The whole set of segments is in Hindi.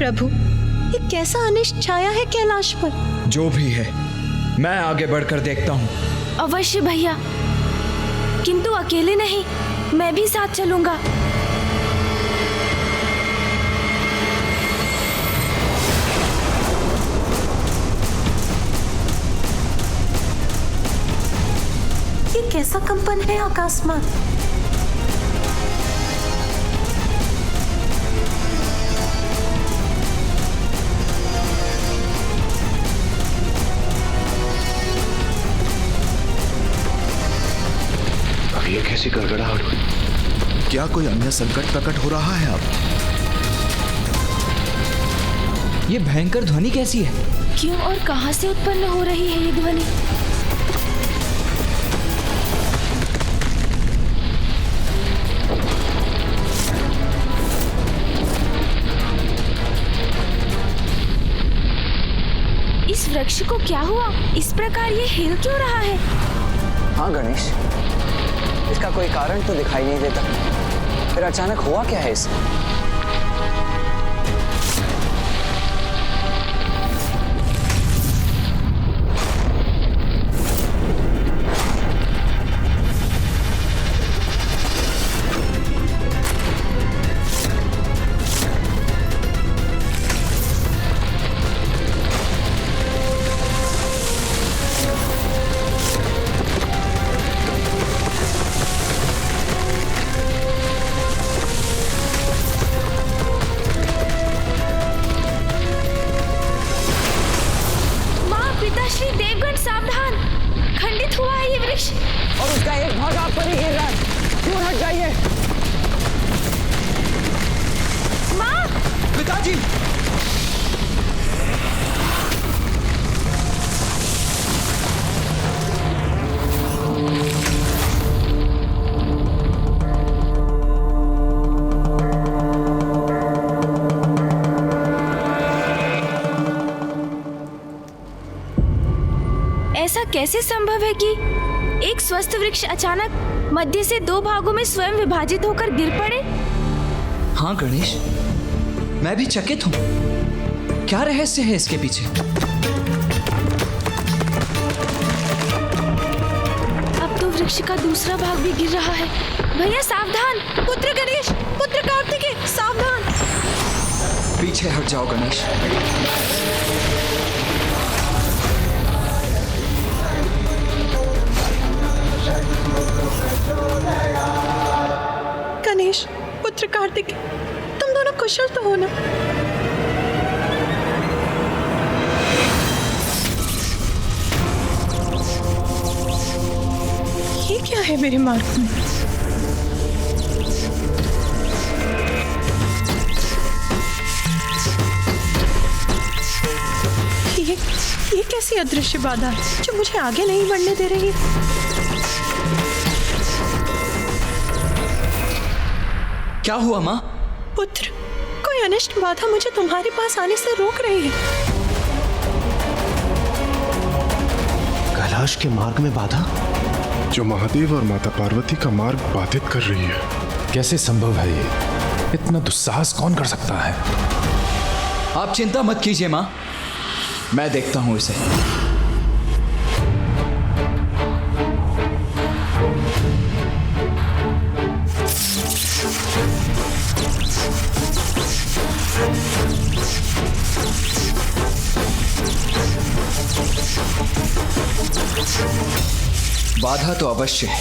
प्रभु, ये कैसा अनिष्ट छाया है कैलाश पर। जो भी है, मैं आगे बढ़कर देखता हूँ। अवश्य भैया, किंतु अकेले नहीं, मैं भी साथ चलूंगा। ये कैसा कंपन है आकाश में? ये कैसी गड़गड़ाहट हुई? क्या कोई अन्य संकट प्रकट हो रहा है अब? ये भयंकर ध्वनि कैसी है? क्यों और कहां से उत्पन्न हो रही है ये ध्वनि? इस वृक्ष को क्या हुआ? इस प्रकार ये हिल क्यों रहा है? हाँ गणेश, इसका कोई कारण तो दिखाई नहीं देता। फिर अचानक हुआ क्या है इसे? श्री देवगण सावधान, खंडित हुआ है ये वृक्ष और उसका एक भाग आप पर ही गिर रहा है। दूर हट जाइए। माँ! पिताजी! ऐसा कैसे संभव है कि एक स्वस्थ वृक्ष अचानक मध्य से दो भागों में स्वयं विभाजित होकर गिर पड़े? हाँ गणेश, मैं भी चकित हूँ। क्या रहस्य है इसके पीछे? अब तो वृक्ष का दूसरा भाग भी गिर रहा है। भैया सावधान! पुत्र गणेश, पुत्र कार्तिकेय, सावधान! पीछे हट जाओ गणेश। गणेश, पुत्र कार्तिकेय, तुम दोनों कुशल तो हो ना? ये क्या है मेरे मार्ग में? ये कैसी अदृश्य बाधा है जो मुझे आगे नहीं बढ़ने दे रही है? क्या हुआ माँ? पुत्र, कोई अनिष्ट बाधा मुझे तुम्हारे पास आने से रोक रही है। कैलाश के मार्ग में बाधा, जो महादेव और माता पार्वती का मार्ग बाधित कर रही है। कैसे संभव है ये? इतना दुस्साहस कौन कर सकता है? आप चिंता मत कीजिए माँ, मैं देखता हूँ इसे। बाधा तो अवश्य है,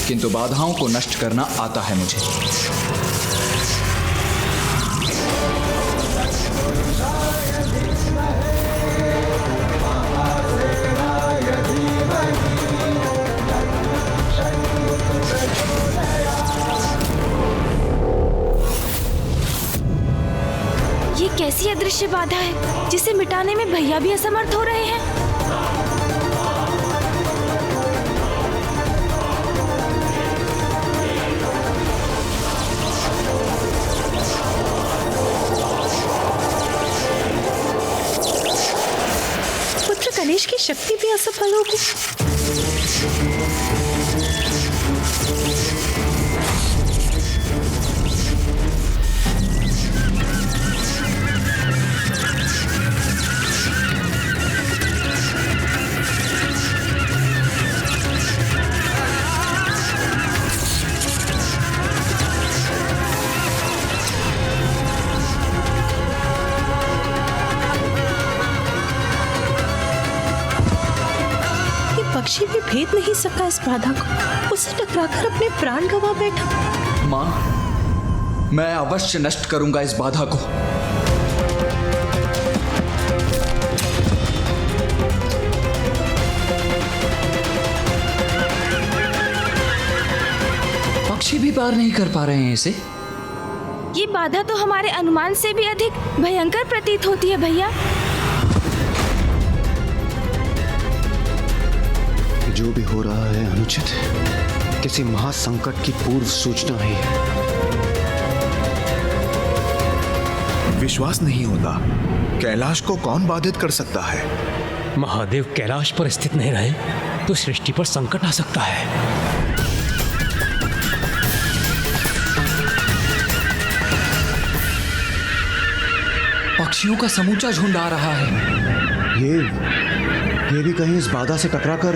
किंतु बाधाओं को नष्ट करना आता है मुझे। ये कैसी अदृश्य बाधा है जिसे मिटाने में भैया भी असमर्थ हो रहे हैं? पुत्र गणेश की शक्ति भी असफल होगी। सका इस बाधा को। उससे टकराकर अपने प्राण गंवा बैठा। माँ, मैं अवश्य नष्ट करूंगा इस बाधा को। पक्षी भी पार नहीं कर पा रहे हैं इसे। ये बाधा तो हमारे अनुमान से भी अधिक भयंकर प्रतीत होती है भैया। जो भी हो रहा है अनुचित है। किसी महासंकट की पूर्व सूचना ही है। विश्वास नहीं होता। कैलाश को कौन बाधित कर सकता है? महादेव कैलाश पर स्थित नहीं रहे तो सृष्टि पर संकट आ सकता है। पक्षियों का समूचा झुंड आ रहा है। ये भी कहीं इस बाधा से टकराकर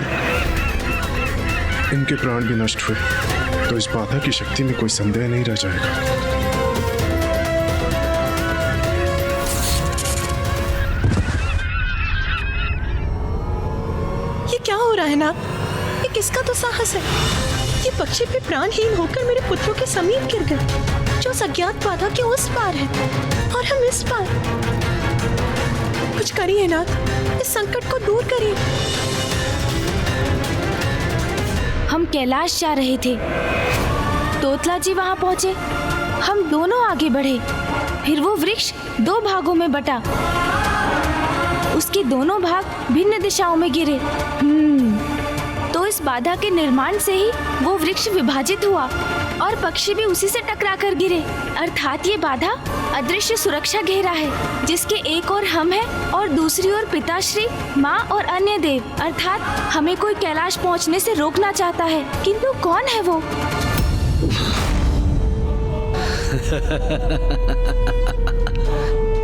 इनके प्राण भी नष्ट हुए तो इस बाधा की शक्ति में कोई संदेह नहीं रह जाएगा। ये क्या हो रहा है ना? ये किसका तो साहस है? ये पक्षी भी प्राणहीन होकर मेरे पुत्रों के समीप गिर गए, जो अज्ञात बाधा के उस पार है और हम इस पार। कुछ करिए नाथ, इस संकट को दूर करिए। हम कैलाश जा रहे थे, तोतला जी वहां पहुंचे, हम दोनों आगे बढ़े, फिर वो वृक्ष दो भागों में बटा, उसके दोनों भाग भिन्न दिशाओं में गिरे। तो इस बाधा के निर्माण से ही वो वृक्ष विभाजित हुआ और पक्षी भी उसी से टकरा कर गिरे। अर्थात ये बाधा अदृश्य सुरक्षा घेरा है, जिसके एक ओर हम हैं और दूसरी ओर पिताश्री, माँ और अन्य देव। अर्थात हमें कोई कैलाश पहुँचने से रोकना चाहता है, किंतु कौन है वो?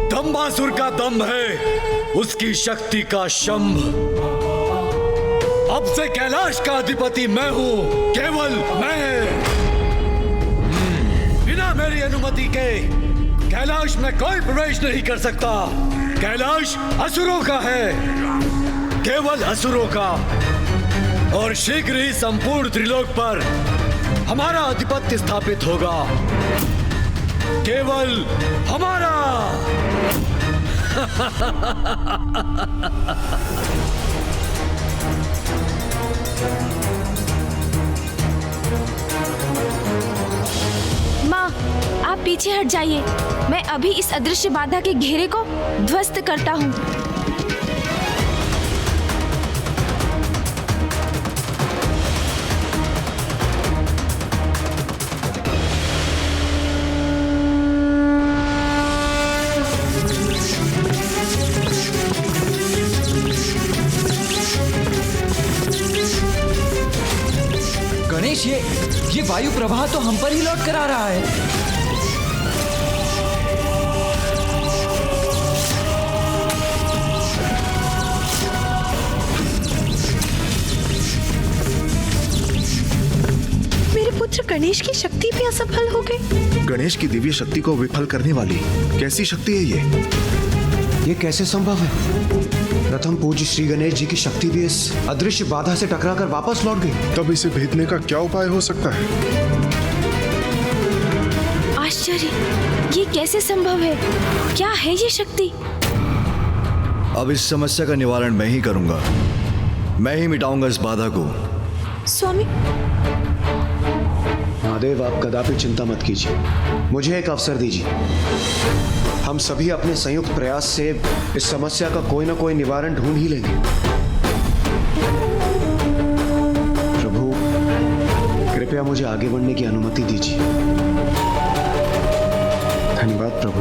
दंबासुर का दम है, उसकी शक्ति का शंभ। अब से कैलाश का अधिपति मैं हूँ, केवल मैं। बिना मेरी अनुमति के कैलाश में कोई प्रवेश नहीं कर सकता। कैलाश असुरों का है, केवल असुरों का। और शीघ्र ही संपूर्ण त्रिलोक पर हमारा आधिपत्य स्थापित होगा, केवल हमारा। माँ, आप पीछे हट जाइए, मैं अभी इस अदृश्य बाधा के घेरे को ध्वस्त करता हूँ। गणेश, ये वायु प्रवाह तो हम पर ही लौट कर आ रहा है। मेरे पुत्र गणेश की शक्ति भी असफल हो गई। गणेश की दिव्य शक्ति को विफल करने वाली कैसी शक्ति है ये कैसे संभव है? प्रथम पूज्य श्री गणेश जी की शक्ति भी इस अदृश्य बाधा से टकराकर वापस लौट गई। तब इसे भेदने का क्या उपाय हो सकता है? आश्चर्य, ये कैसे संभव है? क्या है ये शक्ति? अब इस समस्या का निवारण मैं ही करूंगा, मैं ही मिटाऊंगा इस बाधा को। स्वामी, महादेव, आप कदापि चिंता मत कीजिए, मुझे एक अवसर दीजिए। हम सभी अपने संयुक्त प्रयास से इस समस्या का कोई ना कोई निवारण ढूंढ ही लेंगे। प्रभु, कृपया मुझे आगे बढ़ने की अनुमति दीजिए। धन्यवाद प्रभु।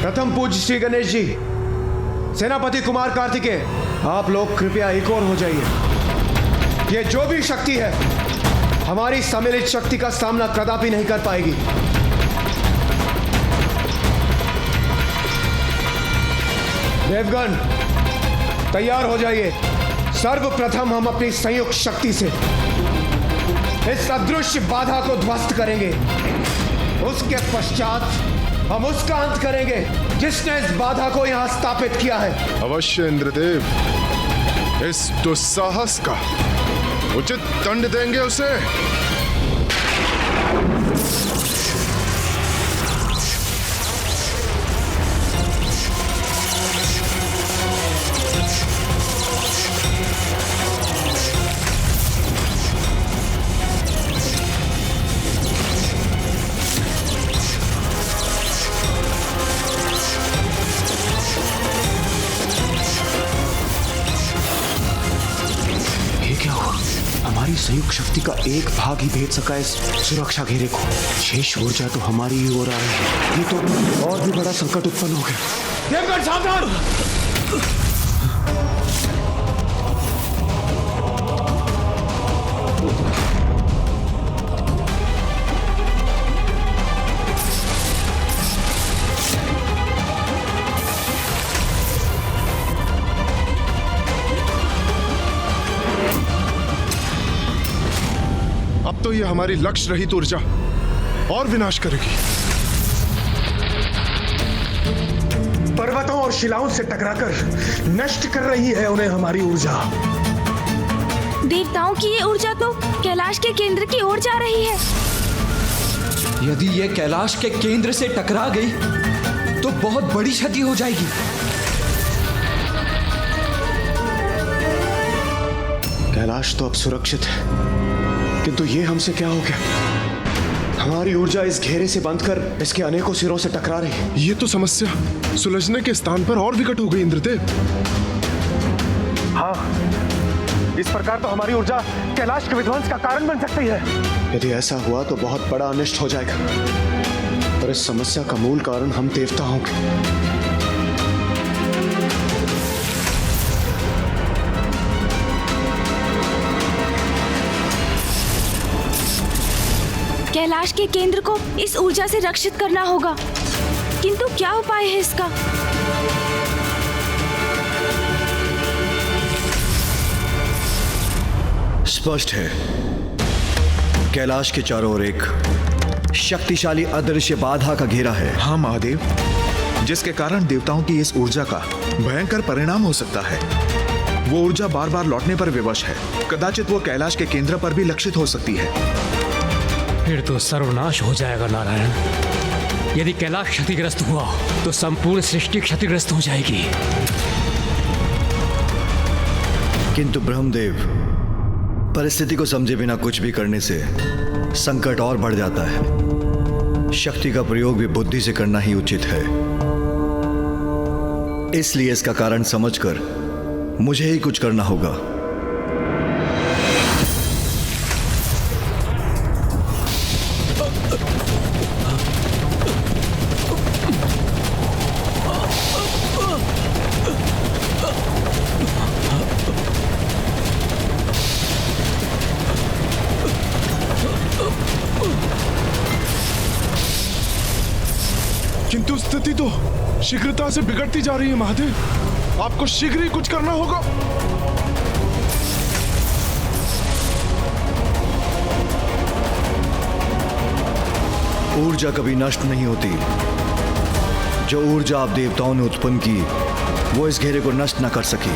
प्रथम पूज्य श्री गणेश जी, सेनापति कुमार कार्तिकेय, आप लोग कृपया एक और हो जाइए। ये जो भी शक्ति है हमारी सम्मिलित शक्ति का सामना कदापि नहीं कर पाएगी। देवगण, तैयार हो जाइए। सर्वप्रथम हम अपनी संयुक्त शक्ति से इस अदृश्य बाधा को ध्वस्त करेंगे। उसके पश्चात हम उसका अंत करेंगे जिसने इस बाधा को यहां स्थापित किया है। अवश्य इंद्रदेव, इस दुस्साहस का उचित दंड देंगे उसे। हमारी संयुक्त शक्ति का एक भाग ही भेद सका इस सुरक्षा घेरे को। शेष ऊर्जा तो हमारी ही हो रहा है। ये तो और भी बड़ा संकट उत्पन्न हो गया। देवगढ़ सावधान! अब तो ये हमारी लक्ष्य रहित ऊर्जा और विनाश करेगी। पर्वतों और शिलाओं से टकराकर नष्ट कर रही है उन्हें हमारी ऊर्जा। देवताओं की ये ऊर्जा तो कैलाश के केंद्र की ओर जा रही है। यदि ये कैलाश के केंद्र से टकरा गई तो बहुत बड़ी क्षति हो जाएगी। कैलाश तो अब सुरक्षित है, किंतु ये हमसे क्या हो गया? हमारी ऊर्जा इस घेरे से बंध कर इसके अनेकों सिरों से टकरा रही है। ये तो समस्या सुलझने के स्थान पर और विकट हो गई इंद्रदेव। हाँ, इस प्रकार तो हमारी ऊर्जा कैलाश के विध्वंस का कारण बन सकती है। यदि ऐसा हुआ तो बहुत बड़ा अनिष्ट हो जाएगा। पर इस समस्या का मूल कारण हम देवता होंगे। कैलाश के केंद्र को इस ऊर्जा से रक्षित करना होगा, किंतु क्या उपाय है इसका? स्पष्ट है, कैलाश के चारों ओर एक शक्तिशाली अदृश्य बाधा का घेरा है। हाँ महादेव, जिसके कारण देवताओं की इस ऊर्जा का भयंकर परिणाम हो सकता है। वो ऊर्जा बार बार लौटने पर विवश है। कदाचित वो कैलाश के केंद्र पर भी लक्षित हो सकती है। फिर तो सर्वनाश हो जाएगा नारायण। यदि कैलाश क्षतिग्रस्त हुआ तो संपूर्ण सृष्टि क्षतिग्रस्त हो जाएगी। किंतु ब्रह्मदेव, परिस्थिति को समझे बिना कुछ भी करने से संकट और बढ़ जाता है। शक्ति का प्रयोग भी बुद्धि से करना ही उचित है। इसलिए इसका कारण समझकर मुझे ही कुछ करना होगा। किंतु स्थिति तो शीघ्रता से बिगड़ती जा रही है महादेव। आपको शीघ्र ही कुछ करना होगा। ऊर्जा कभी नष्ट नहीं होती। जो ऊर्जा आप देवताओं ने उत्पन्न की वो इस घेरे को नष्ट न कर सकी,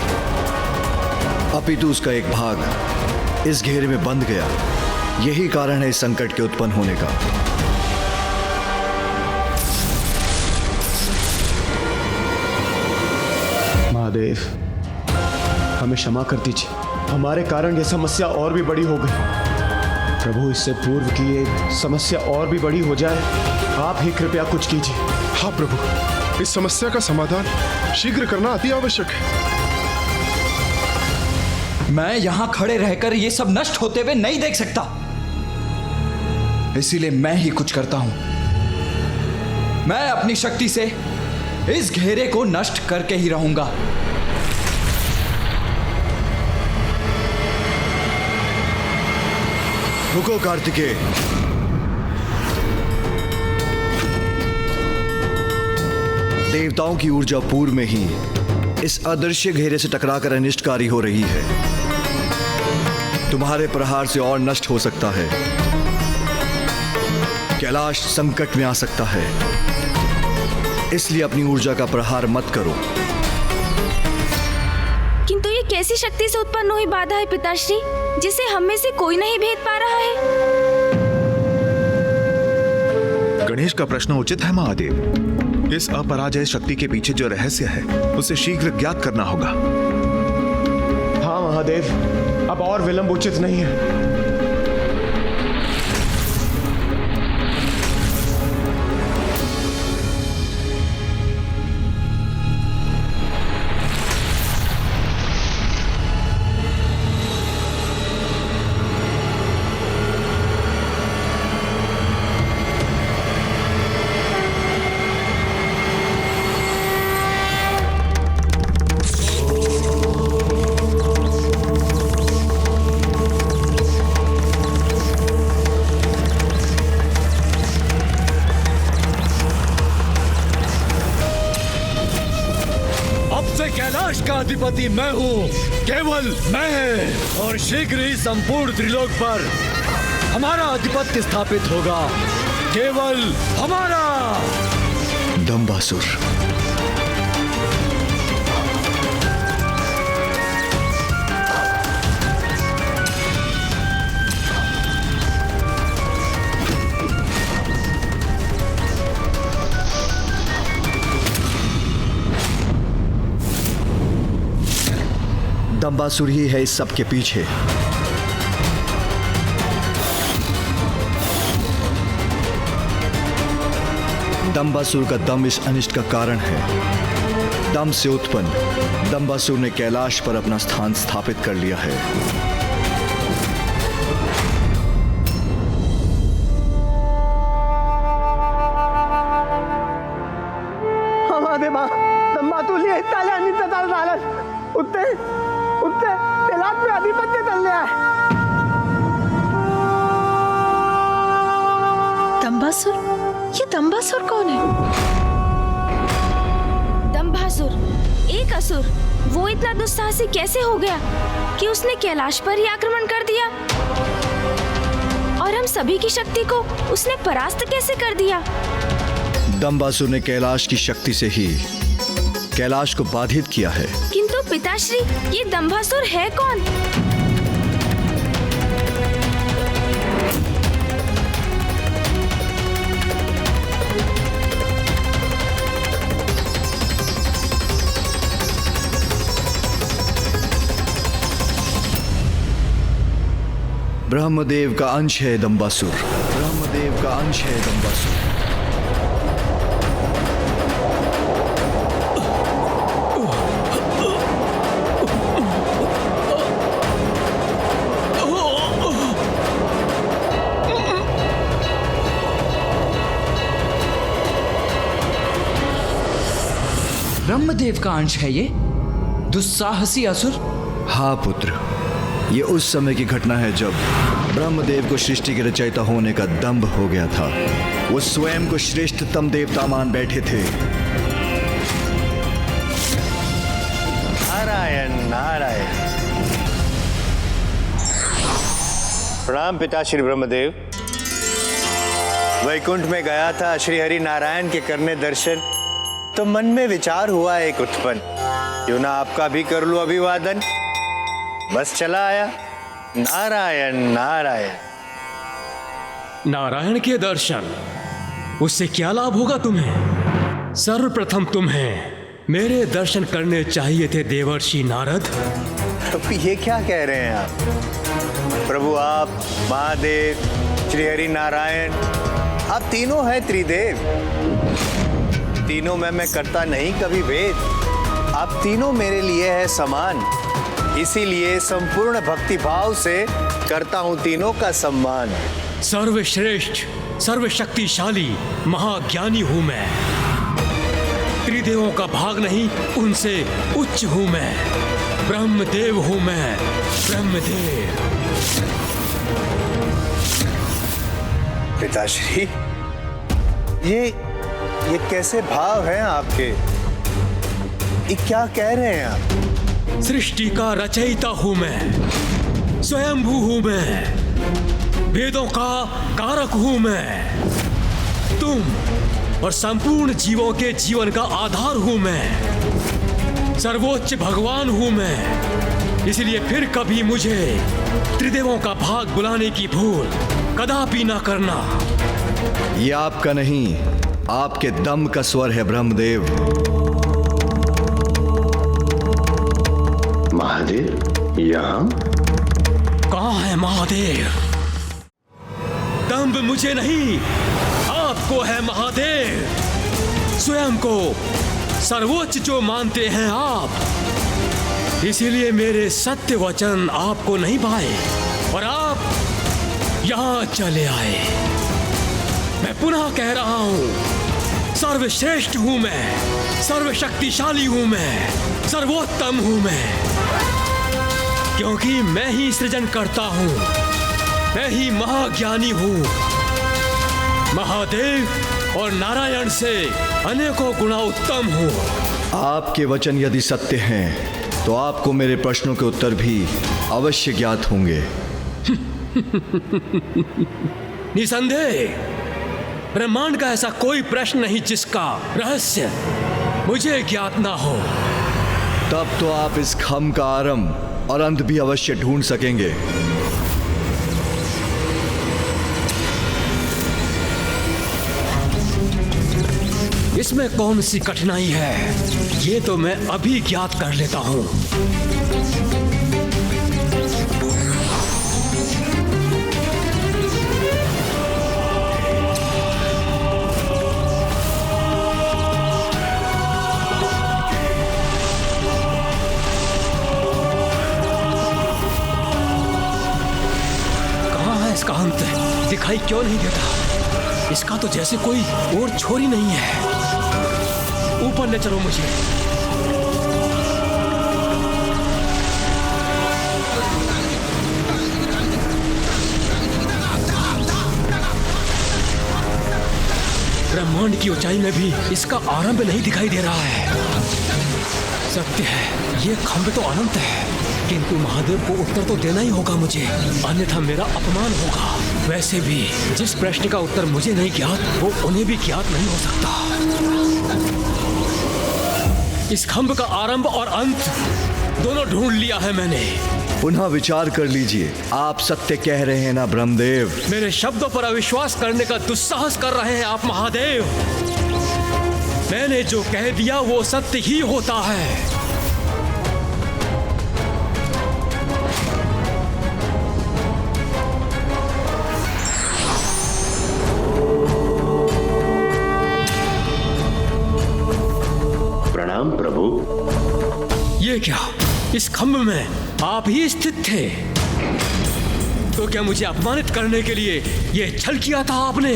अपितु उसका एक भाग इस घेरे में बंध गया। यही कारण है इस संकट के उत्पन्न होने का। महादेव, हमें क्षमा कर दीजिए। हमारे कारण यह समस्या और भी बड़ी हो गई। प्रभु, इससे पूर्व की ये समस्या और भी बड़ी हो जाए, आप ही कृपया कुछ कीजिए। हाँ प्रभु, इस समस्या का समाधान शीघ्र करना अति आवश्यक है। मैं यहां खड़े रहकर ये सब नष्ट होते हुए नहीं देख सकता, इसीलिए मैं ही कुछ करता हूं। मैं अपनी शक्ति से इस घेरे को नष्ट करके ही रहूंगा। रुको कार्तिकेय, देवताओं की ऊर्जा पूर्व में ही इस अदृश्य घेरे से टकराकर अनिष्टकारी हो रही है। तुम्हारे प्रहार से और नष्ट हो सकता है। कैलाश संकट में आ सकता है, इसलिए अपनी ऊर्जा का प्रहार मत करो। किंतु ये कैसी शक्ति से उत्पन्न हुई बाधा है पिताश्री, जिसे हम में से कोई नहीं भेद पा रहा है? गणेश का प्रश्न उचित है महादेव। इस अपराजय शक्ति के पीछे जो रहस्य है उसे शीघ्र ज्ञात करना होगा। हाँ महादेव, अब और विलंब उचित नहीं है। कैलाश का अधिपति मैं हूँ, केवल मैं, और शीघ्र ही संपूर्ण त्रिलोक पर हमारा अधिपत्य स्थापित होगा, केवल हमारा। दंबासुर, दंबासुर ही है इस सब के पीछे। दंबासुर का दम इस अनिष्ट का कारण है। दम से उत्पन्न दंबासुर ने कैलाश पर अपना स्थान स्थापित कर लिया है। दंबासुर? ये दंबासुर कौन है? दंबासुर एक असुर। वो इतना दुस्साहसी कैसे हो गया कि उसने कैलाश पर ही आक्रमण कर दिया, और हम सभी की शक्ति को उसने परास्त कैसे कर दिया? दंबासुर ने कैलाश की शक्ति से ही कैलाश को बाधित किया है। किंतु पिताश्री, ये दंबासुर है कौन? ब्रह्मदेव का अंश है दंबासुर। ब्रह्मदेव का अंश है दंबासुर। ब्रह्मदेव का अंश है ये दुस्साहसी असुर? हाँ पुत्र, ये उस समय की घटना है जब ब्रह्मदेव को सृष्टि के रचयिता होने का दंभ हो गया था। वो स्वयं को श्रेष्ठतम देवता मान बैठे थे। नारायण नारायण। प्रणाम पिता श्री ब्रह्मदेव। वैकुंठ में गया था श्री हरि नारायण के करने दर्शन, तो मन में विचार हुआ एक उत्पन्न, क्यों ना आपका भी कर लूं अभिवादन। बस चला आया। नारायण नारायण। नारायण के दर्शन, उससे क्या लाभ होगा तुम्हें? सर्वप्रथम तुम्हें मेरे दर्शन करने चाहिए थे देवर्षि नारद। तो ये क्या कह रहे हैं आप? प्रभु आप, महादेव, श्री हरि नारायण, आप तीनों हैं त्रिदेव। तीनों में मैं करता नहीं कभी भेद। आप तीनों मेरे लिए है समान, इसीलिए संपूर्ण भक्ति भाव से करता हूं तीनों का सम्मान। सर्वश्रेष्ठ, सर्वशक्तिशाली, महाज्ञानी हूं मैं। त्रिदेवों का भाग नहीं, उनसे उच्च हूं मैं। ब्रह्मदेव हूं मैं, ब्रह्मदेव। ये क्या कह रहे हैं आप? सृष्टि का रचयिता हूं मैं, स्वयंभू हूं मैं, वेदों का कारक हूं मैं, तुम और संपूर्ण जीवों के जीवन का आधार हूं मैं, सर्वोच्च भगवान हूं मैं। इसलिए फिर कभी मुझे त्रिदेवों का भाग बुलाने की भूल कदापि ना करना। ये आपका नहीं, आपके दम का स्वर है ब्रह्मदेव। महादेव यहाँ? कहाँ है महादेव? दम्भ मुझे नहीं, आपको है महादेव। स्वयं को सर्वोच्च जो मानते हैं आप, इसीलिए मेरे सत्य वचन आपको नहीं भाए और आप यहां चले आए। मैं पुनः कह रहा हूं, सर्वश्रेष्ठ हूं मैं, सर्वशक्तिशाली हूं मैं, सर्वोत्तम हूं मैं, क्योंकि मैं ही सृजन करता हूं, मैं ही महाज्ञानी हूं। महादेव और नारायण से अनेकों गुणा उत्तम हूं। आपके वचन यदि सत्य हैं तो आपको मेरे प्रश्नों के उत्तर भी अवश्य ज्ञात होंगे। निसंदेह ब्रह्मांड का ऐसा कोई प्रश्न नहीं जिसका रहस्य मुझे ज्ञात ना हो। तब तो आप इस खम का आरंभ और अंत भी अवश्य ढूंढ सकेंगे। इसमें कौन सी कठिनाई है, ये तो मैं अभी ज्ञात कर लेता हूं। कहां है इसका अंत? दिखाई क्यों नहीं देता? इसका तो जैसे कोई और छोर ही नहीं है। ऊपर ले चलो मुझे। ब्रह्मांड की ऊंचाई में भी इसका आरंभ नहीं दिखाई दे रहा है। सत्य है, ये खंभ तो अनंत है, किंतु महादेव को उत्तर तो देना ही होगा मुझे, अन्यथा मेरा अपमान होगा। वैसे भी जिस प्रश्न का उत्तर मुझे नहीं ज्ञात, वो उन्हें भी ज्ञात नहीं हो सकता। इस खंभ का आरंभ और अंत दोनों ढूंढ लिया है मैंने। पुनः विचार कर लीजिए, आप सत्य कह रहे हैं ना ब्रह्मदेव? मेरे शब्दों पर अविश्वास करने का दुस्साहस कर रहे हैं आप महादेव। मैंने जो कह दिया वो सत्य ही होता है। प्रणाम प्रभु। ये क्या, इस खंभ में आप ही स्थित थे? तो क्या मुझे अपमानित करने के लिए ये छल किया था आपने?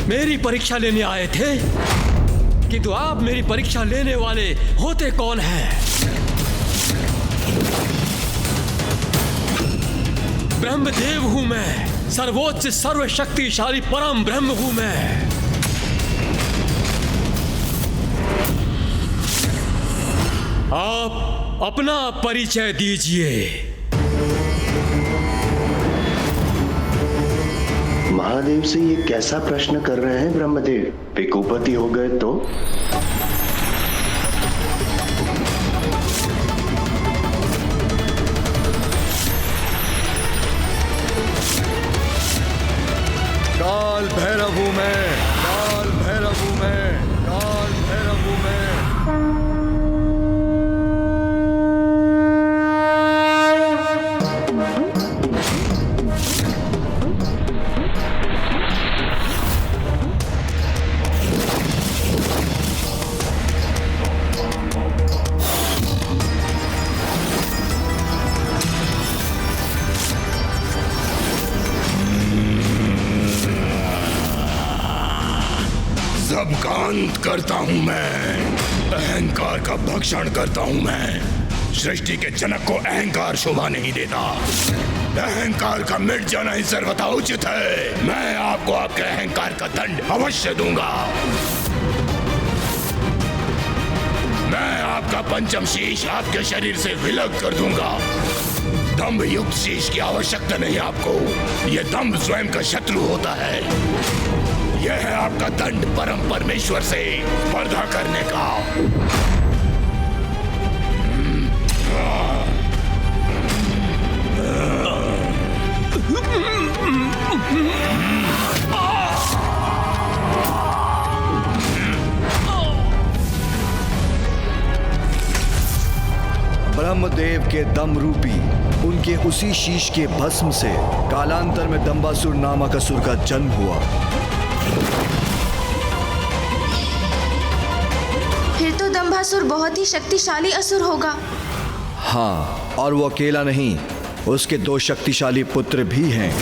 मेरी परीक्षा लेने आए थे, किंतु आप मेरी परीक्षा लेने वाले होते कौन हैं? ब्रह्मदेव हूं मैं, सर्वोच्च सर्वशक्तिशाली परम ब्रह्म हूं मैं। आप अपना परिचय दीजिए। महादेव से ये कैसा प्रश्न कर रहे हैं ब्रह्मदेव? पिकुपति हो गए तो? काल भैरव हूं मैं, काल भैरव हूं मैं, काल भैरव हूं मैं। सबका अंत करता हूं मैं, अहंकार का भक्षण करता हूं मैं। सृष्टि के जनक को अहंकार शोभा नहीं देता, अहंकार का मिट जाना ही सर्वथा उचित है। मैं आपको आपके अहंकार का दंड अवश्य दूंगा। आपका पंचम शीश आपके शरीर से विलग कर दूंगा। दम्भ युक्त शीश की आवश्यकता नहीं आपको। यह दम्भ स्वयं का शत्रु होता है। यह है आपका दंड परम परमेश्वर से स्पर्धा करने का। ब्रह्मदेव के दम रूपी उनके उसी शीश के भस्म से कालांतर में दंबासुर नामक असुर का जन्म हुआ। फिर तो दंभासुर बहुत ही शक्तिशाली असुर होगा। हाँ, और वो अकेला नहीं, उसके 2 शक्तिशाली पुत्र भी हैं।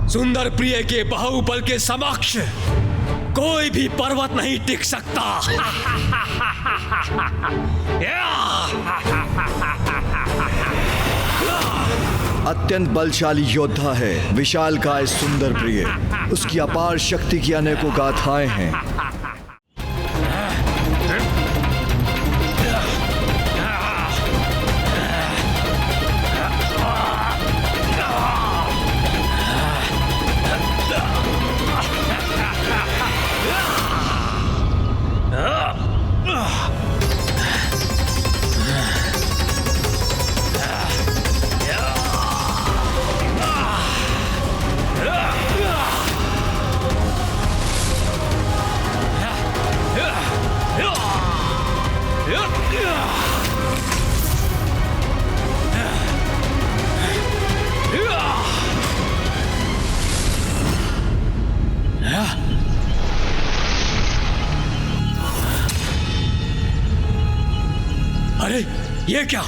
सुंदर प्रिय के बाहुबल के समक्ष कोई भी पर्वत नहीं टिक सकता। अत्यंत बलशाली योद्धा है विशालकाय सुंदर प्रिय। उसकी अपार शक्ति की अनेकों गाथाएं हैं। अरे ये क्या?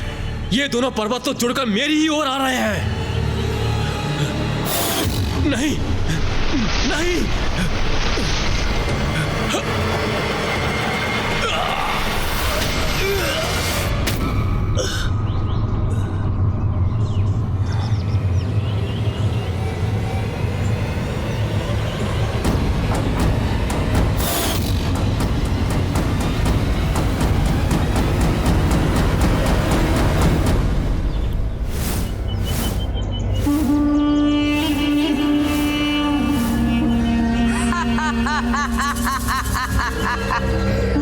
ये दोनों पर्वत तो जुड़कर मेरी ही ओर आ रहे हैं। नहीं नहीं,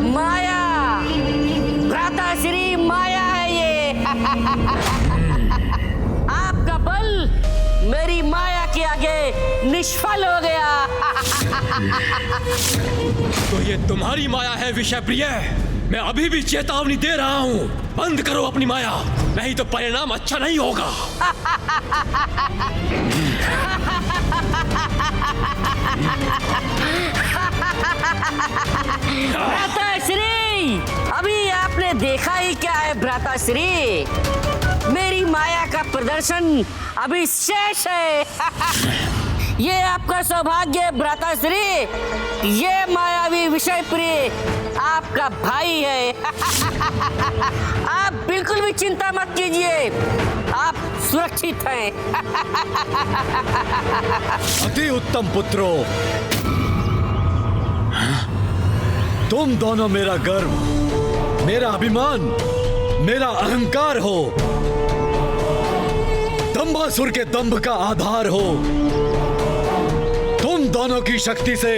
माया, भ्राताश्री माया है ये। आपका बल मेरी माया के आगे निष्फल हो गया। तो ये तुम्हारी माया है विषय प्रिय। मैं अभी भी चेतावनी दे रहा हूँ, बंद करो अपनी माया, नहीं तो परिणाम अच्छा नहीं होगा। भ्राताश्री, अभी आपने देखा ही क्या है भ्राताश्री? मेरी माया का प्रदर्शन अभी शेष है। ये आपका सौभाग्य है भ्राताश्री। ये मायावी विषय प्रिय आपका भाई है। आप बिल्कुल भी चिंता मत कीजिए, आप सुरक्षित हैं। अति उत्तम पुत्रों, तुम दोनों मेरा गर्व, मेरा अभिमान, मेरा अहंकार हो, दंभासुर के दंभ का आधार हो। तुम दोनों की शक्ति से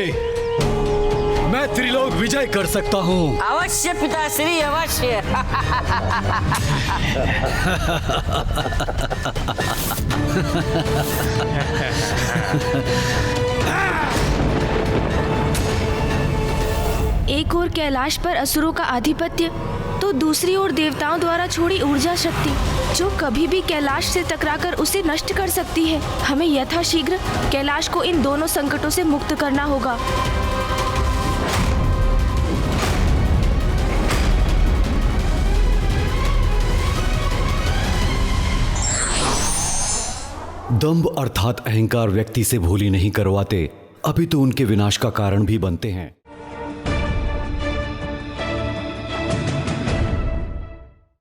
मैं त्रिलोक विजय कर सकता हूँ। अवश्य पिताश्री, अवश्य। एक ओर कैलाश पर असुरों का आधिपत्य, तो दूसरी ओर देवताओं द्वारा छोड़ी ऊर्जा शक्ति। जो कभी भी कैलाश से टकराकर उसे नष्ट कर सकती है। हमें यथाशीघ्र कैलाश को इन दोनों संकटों से मुक्त करना होगा। दंभ अर्थात अहंकार व्यक्ति से भोली नहीं करवाते, अभी तो उनके विनाश का कारण भी बनते हैं।